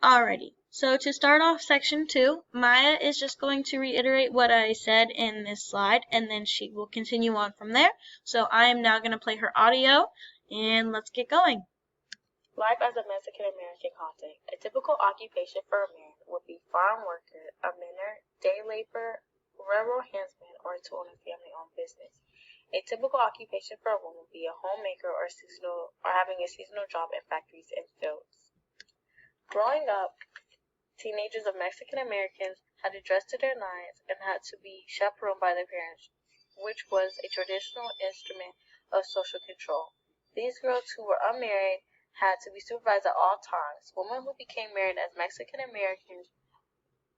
Alrighty, so to start off section 2, Maya is just going to reiterate what I said in this slide, and then she will continue on from there. So I am now going to play her audio, and let's get going. Life as a Mexican-American context. A typical occupation for a man would be farm worker, a miner, day laborer, railroad handsman, or to own a family-owned business. A typical occupation for a woman would be a homemaker or having a seasonal job in factories and fields. Growing up, teenagers of Mexican Americans had to dress to their nines and had to be chaperoned by their parents, which was a traditional instrument of social control. These girls who were unmarried had to be supervised at all times. Women who became married as Mexican Americans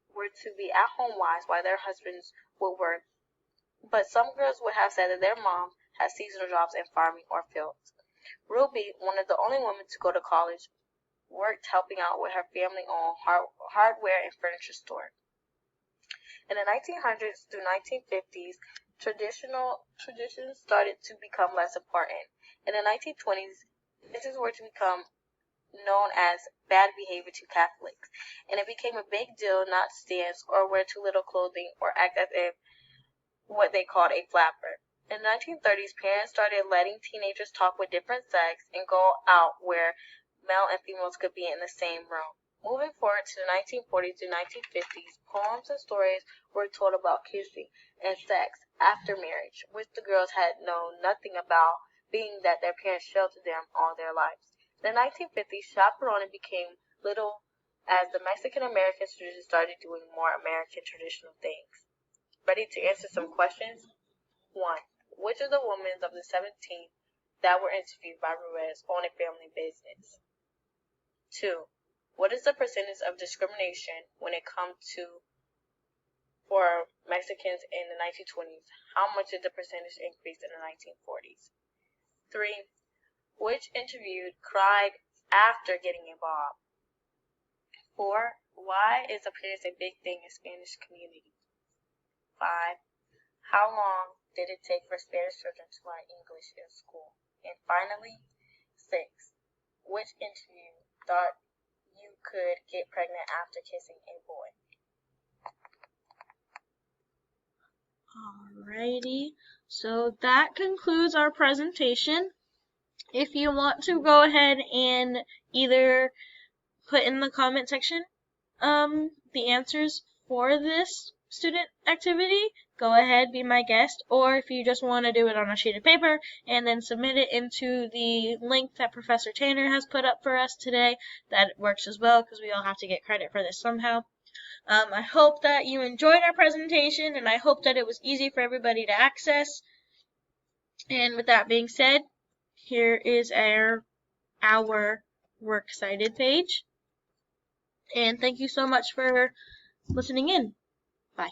were to be at-home wives while their husbands would work, but some girls would have said that their moms had seasonal jobs in farming or fields. Ruby, one of the only women to go to college, worked helping out with her family-owned hardware and furniture store. In the 1900s through 1950s, traditions started to become less important. In the 1920s, this were to become known as bad behavior to Catholics, and it became a big deal not to dance or wear too little clothing or act as if what they called a flapper. In the 1930s, parents started letting teenagers talk with different sex and go out where male and females could be in the same room. Moving forward to the 1940s to 1950s, poems and stories were told about kissing and sex after marriage, which the girls had known nothing about, being that their parents sheltered them all their lives. In the 1950s, chaperoning became little as the Mexican American students started doing more American traditional things. Ready to answer some questions? 1. Which of the women of the 17 that were interviewed by Ruiz own a family business? 2. What is the percentage of discrimination when it comes to for Mexicans in the 1920s? How much did the percentage increase in the 1940s? 3. Which interviewed cried after getting involved? 4. Why is appearance a big thing in Spanish community? 5. How long did it take for Spanish children to learn English in school? And finally, 6. Which interview thought you could get pregnant after kissing a boy? Alrighty, so that concludes our presentation. If you want to go ahead and either put in the comment section the answers for this student activity, go ahead, be my guest, or if you just want to do it on a sheet of paper and then submit it into the link that Professor Tanner has put up for us today, that works as well because we all have to get credit for this somehow. I hope that you enjoyed our presentation, and I hope that it was easy for everybody to access. And with that being said, here is our Works Cited page. And thank you so much for listening in. Bye.